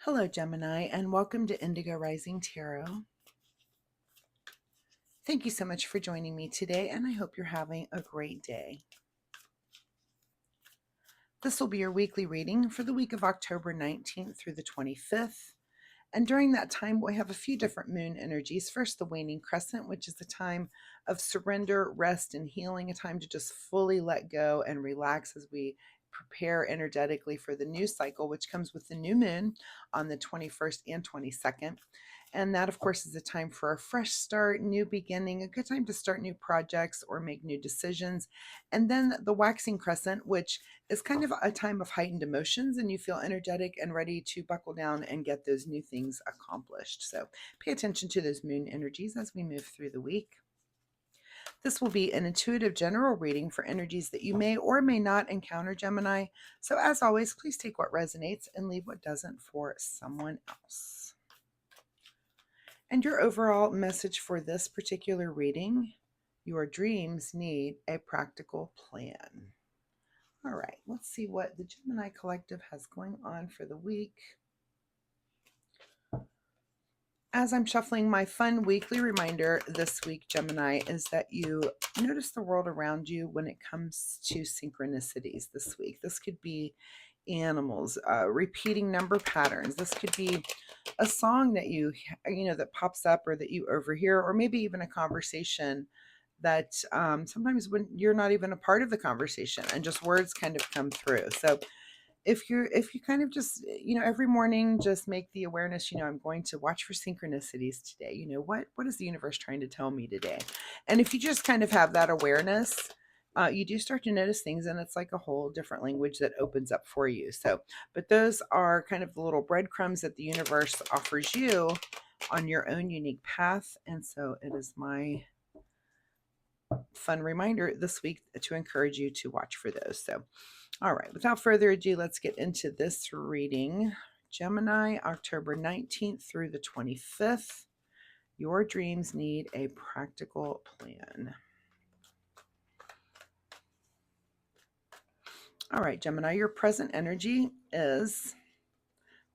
Hello, Gemini, and welcome to Indigo Rising Tarot. Thank you so much for joining me today, and I hope you're having a great day. This will be your weekly reading for the week of October 19th through the 25th. And during that time, we have a few different moon energies. First, the waning crescent, which is a time of surrender, rest, and healing, a time to just fully let go and relax as we prepare energetically for the new cycle, which comes with the new moon on the 21st and 22nd. And that, of course, is a time for a fresh start, new beginning, a good time to start new projects or make new decisions. And then the waxing crescent, which is kind of a time of heightened emotions, and you feel energetic and ready to buckle down and get those new things accomplished. So pay attention to those moon energies as we move through the week. This will be an intuitive general reading for energies that you may or may not encounter, Gemini. So as always, please take what resonates and leave what doesn't for someone else. And your overall message for this particular reading: your dreams need a practical plan. All right, let's see what the Gemini Collective has going on for the week. As I'm shuffling, my fun weekly reminder this week, Gemini, is that you notice the world around you when it comes to synchronicities this week. This could be animals, repeating number patterns. This could be a song that that pops up or that you overhear, or maybe even a conversation that sometimes when you're not even a part of the conversation and just words kind of come through. So if you kind of just every morning just make the awareness, I'm going to watch for synchronicities today. What is the universe trying to tell me today? And if you just kind of have that awareness, you do start to notice things, and it's like a whole different language that opens up for you. So but those are kind of the little breadcrumbs that the universe offers you on your own unique path. And so it is my fun reminder this week to encourage you to watch for those. So all right, without further ado, let's get into this reading. Gemini, October 19th through the 25th. Your dreams need a practical plan. All right, Gemini, your present energy is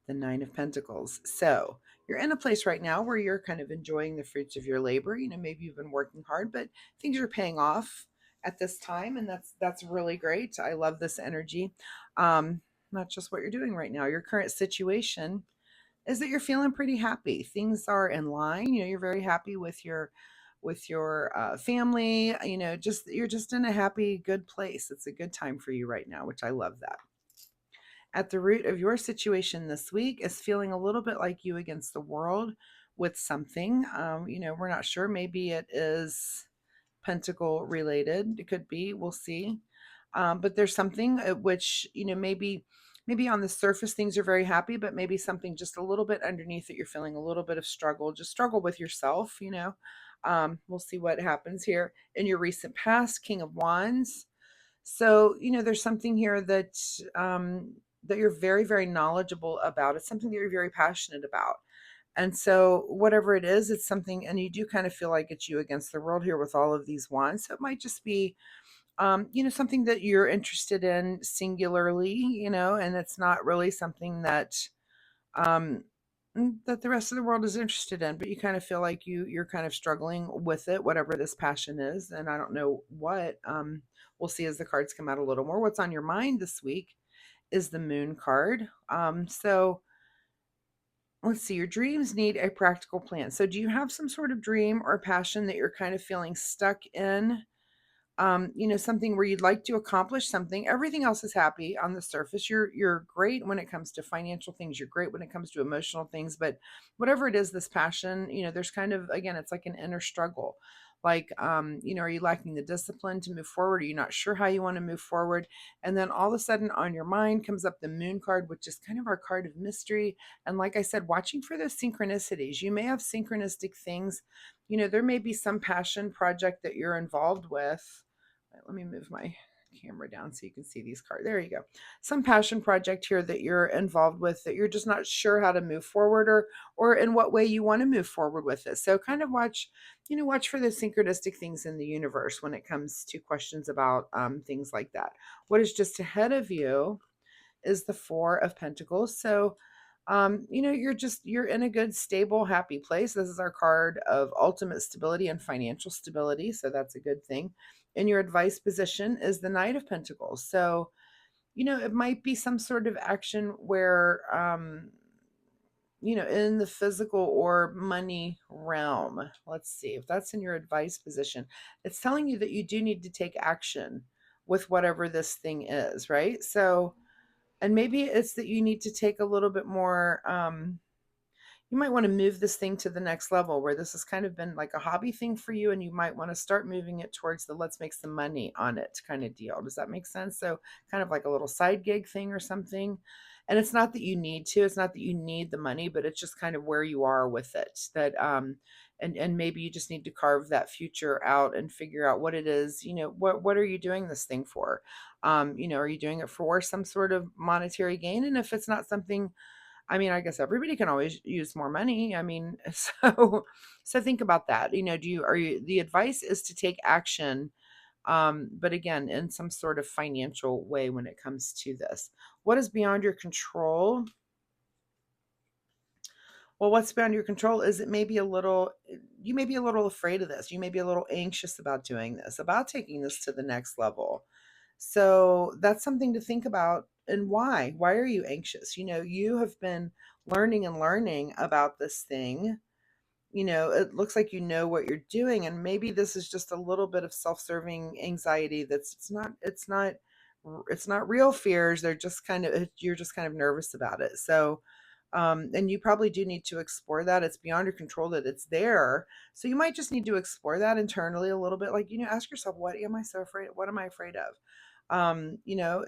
the Nine of Pentacles. So you're in a place right now where you're kind of enjoying the fruits of your labor. Maybe you've been working hard, but things are paying off at this time, and that's really great. I love this energy. Not just what you're doing right now. Your current situation is that you're feeling pretty happy. Things are in line. You're very happy with your family. You're just in a happy, good place. It's a good time for you right now, which I love that. At the root of your situation this week is feeling a little bit like you against the world with something. We're not sure. Maybe it is pentacle related. It could be. We'll see. But there's something at which, maybe on the surface things are very happy, but maybe something just a little bit underneath it, you're feeling a little bit of struggle. Just struggle with yourself. We'll see what happens here. In your recent past, King of Wands. So, there's something here that you're very, very knowledgeable about. It's something that you're very passionate about. And so whatever it is, it's something, and you do kind of feel like it's you against the world here with all of these wands. So it might just be, something that you're interested in singularly, and it's not really something um, that the rest of the world is interested in, but you kind of feel like you're kind of struggling with it, whatever this passion is. And I don't know what, we'll see as the cards come out a little more. What's on your mind this week is the Moon card. So let's see, your dreams need a practical plan. So do you have some sort of dream or passion that you're kind of feeling stuck in? Something where you'd like to accomplish something. Everything else is happy on the surface. You're great when it comes to financial things. You're great when it comes to emotional things. But whatever it is, this passion, there's kind of, again, it's like an inner struggle. Like, are you lacking the discipline to move forward? Are you not sure how you want to move forward? And then all of a sudden on your mind comes up the Moon card, which is kind of our card of mystery. And like I said, watching for those synchronicities. You may have synchronistic things. There may be some passion project that you're involved with. Let me move my camera down so you can see these cards. There you go. Some passion project here that you're involved with that you're just not sure how to move forward, or in what way you want to move forward with it. So kind of watch for the synchronistic things in the universe when it comes to questions about things like that. What is just ahead of you is the Four of Pentacles. So you're in a good, stable, happy place. This is our card of ultimate stability and financial stability. So that's a good thing. And your advice position is the Knight of Pentacles. So, it might be some sort of action where, in the physical or money realm. Let's see if that's in your advice position. It's telling you that you do need to take action with whatever this thing is, right? So, and maybe it's that you need to take a little bit more, you might want to move this thing to the next level where this has kind of been like a hobby thing for you, and you might want to start moving it towards the let's make some money on it kind of deal. Does that make sense? So kind of like a little side gig thing or something. And it's not that you need to, it's not that you need the money, but it's just kind of where you are with it. That and maybe you just need to carve that future out and figure out what it is, what are you doing this thing for? Are you doing it for some sort of monetary gain? And if it's not something, I mean, I guess everybody can always use more money. I mean, so think about that. The advice is to take action, but again, in some sort of financial way when it comes to this. What is beyond your control? Well, what's beyond your control is you may be a little afraid of this. You may be a little anxious about doing this, about taking this to the next level. So that's something to think about. And why? Why are you anxious? You have been learning and learning about this thing. It looks like you know what you're doing, and maybe this is just a little bit of self-serving anxiety that's it's not real fears. They're just kind of you're just kind of nervous about it. So and you probably do need to explore that. It's beyond your control that it's there. So you might just need to explore that internally a little bit. Like, ask yourself, what am I so afraid of? What am I afraid of?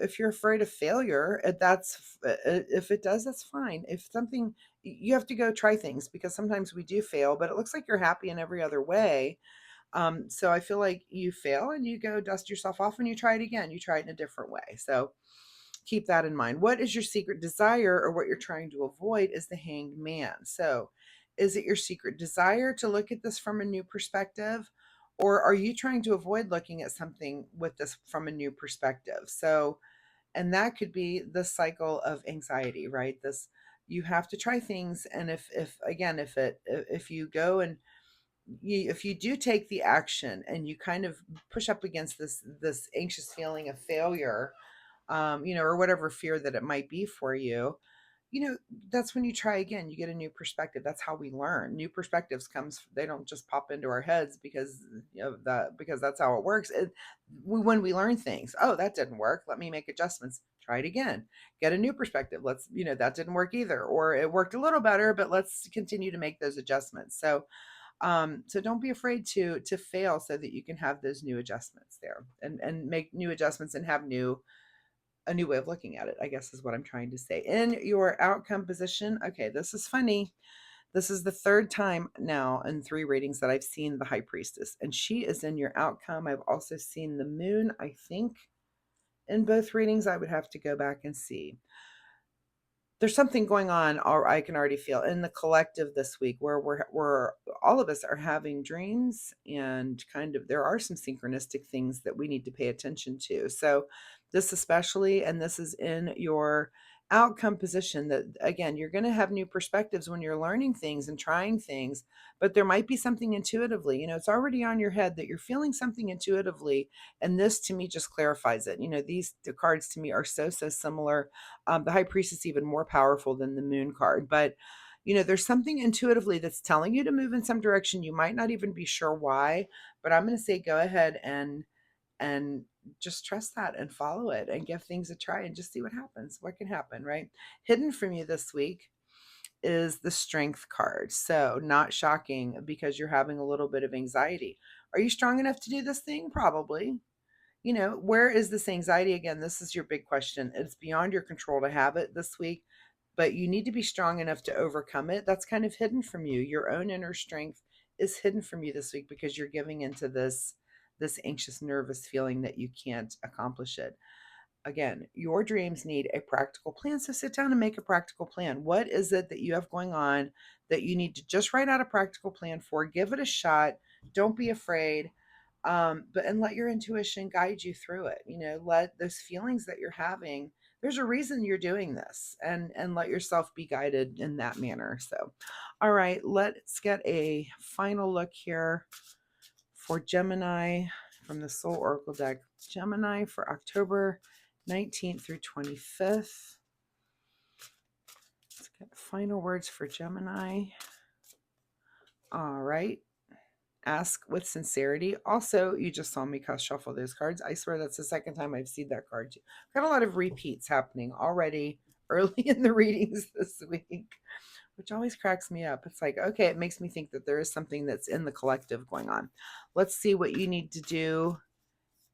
If you're afraid of failure, if it does, that's fine. If something, you have to go try things because sometimes we do fail, but it looks like you're happy in every other way. So I feel like you fail and you go dust yourself off and you try it again. You try it in a different way. So keep that in mind. What is your secret desire, or what you're trying to avoid is the Hanged Man. So is it your secret desire to look at this from a new perspective? Or are you trying to avoid looking at something with this from a new perspective? So, and that could be the cycle of anxiety, right? This, you have to try things. And if again, if you go and if you do take the action and you kind of push up against this anxious feeling of failure, or whatever fear that it might be for you, you know, that's when you try again. You get a new perspective. That's how we learn. New perspectives they don't just pop into our heads because that's how it works. When we learn things, oh, that didn't work. Let me make adjustments. Try it again. Get a new perspective. That didn't work either, or it worked a little better, but let's continue to make those adjustments. So don't be afraid to fail so that you can have those new adjustments there and make new adjustments and have a new way of looking at it, I guess is what I'm trying to say. In your outcome position, okay, this is funny. This is the third time now in 3 readings that I've seen the High Priestess, and she is in your outcome. I've also seen the Moon, I think, in both readings. I would have to go back and see. There's something going on, or I can already feel in the collective this week where we're all of us are having dreams, and kind of there are some synchronistic things that we need to pay attention to. So this especially, and this is in your outcome position, that again, you're going to have new perspectives when you're learning things and trying things, but there might be something intuitively, it's already on your head that you're feeling something intuitively. And this to me just clarifies it. The cards to me are so similar. The High Priestess is even more powerful than the Moon card. But, there's something intuitively that's telling you to move in some direction. You might not even be sure why, but I'm going to say go ahead and just trust that and follow it and give things a try and just see what happens. What can happen, right? Hidden from you this week is the Strength card. So, not shocking because you're having a little bit of anxiety. Are you strong enough to do this thing? Probably. Where is this anxiety again? This is your big question. It's beyond your control to have it this week, but you need to be strong enough to overcome it. That's kind of hidden from you. Your own inner strength is hidden from you this week because you're giving into this anxious, nervous feeling that you can't accomplish it. Again, your dreams need a practical plan. So sit down and make a practical plan. What is it that you have going on that you need to just write out a practical plan for? Give it a shot. Don't be afraid. But and let your intuition guide you through it. Let those feelings that you're having, there's a reason you're doing this, and let yourself be guided in that manner. So, all right, let's get a final look here for Gemini from the Soul Oracle deck. Gemini for October 19th through 25th. Let's get final words for Gemini. All right. Ask with sincerity. Also, you just saw me shuffle those cards. I swear that's the second time I've seen that card too. Got a lot of repeats happening already early in the readings this week, which always cracks me up. It's like, okay, it makes me think that there is something that's in the collective going on. Let's see what you need to do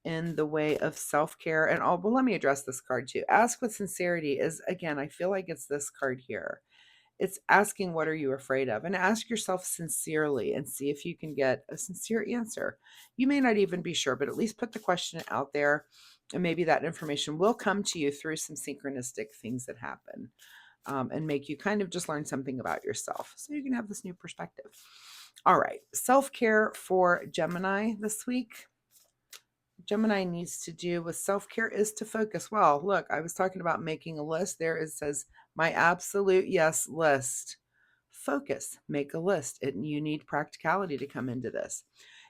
in the way of self-care. And oh, well, let me address this card too. Ask with sincerity is, again, I feel like it's this card here. It's asking, what are you afraid of? And ask yourself sincerely and see if you can get a sincere answer. You may not even be sure, but at least put the question out there, and maybe that information will come to you through some synchronistic things that happen, and make you kind of just learn something about yourself so you can have this new perspective. All right, self-care for Gemini this week. Gemini needs to do with self-care is to focus. Well, look, I was talking about making a list. There it says my absolute yes list. Focus, make a list. You need practicality to come into this.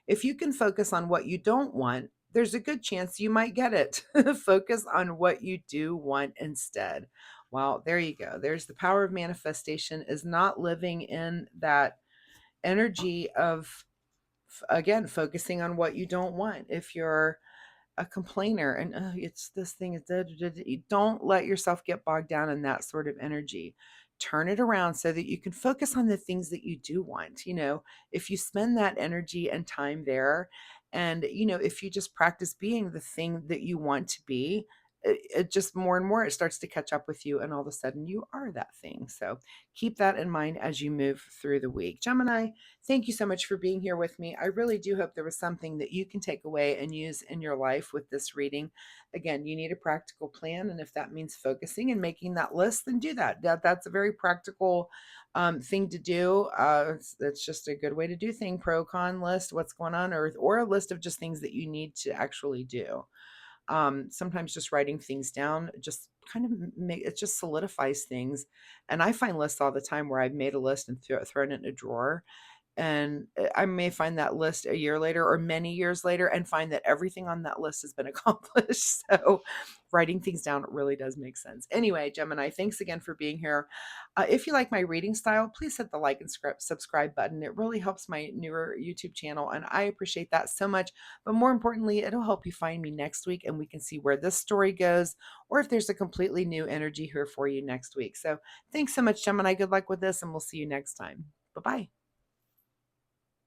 If you can focus on what you don't want, there's a good chance you might get it. Focus on what you do want instead. Well, there you go. There's the power of manifestation, is not living in that energy of, again, focusing on what you don't want. If you're a complainer and it's this thing is don't let yourself get bogged down in that sort of energy. Turn it around so that you can focus on the things that you do want. If you spend that energy and time there, and if you just practice being the thing that you want to be, it just more and more it starts to catch up with you, and all of a sudden you are that thing. So keep that in mind as you move through the week. Gemini, thank you so much for being here with me. I really do hope there was something that you can take away and use in your life with this reading. Again, you need a practical plan, and if that means focusing and making that list, then do that. That's a very practical thing to do. It's just a good way to do thing. Pro con list, what's going on, or a list of just things that you need to actually do. Sometimes just writing things down just kind of it just solidifies things. And I find lists all the time where I've made a list and thrown it in a drawer, and I may find that list a year later or many years later and find that everything on that list has been accomplished. So writing things down really does make sense. Anyway, Gemini, thanks again for being here. If you like my reading style, please hit the like and subscribe button. It really helps my newer YouTube channel, and I appreciate that so much. But more importantly, it'll help you find me next week, and we can see where this story goes, or if there's a completely new energy here for you next week. So thanks so much, Gemini. Good luck with this, and we'll see you next time. Bye-bye.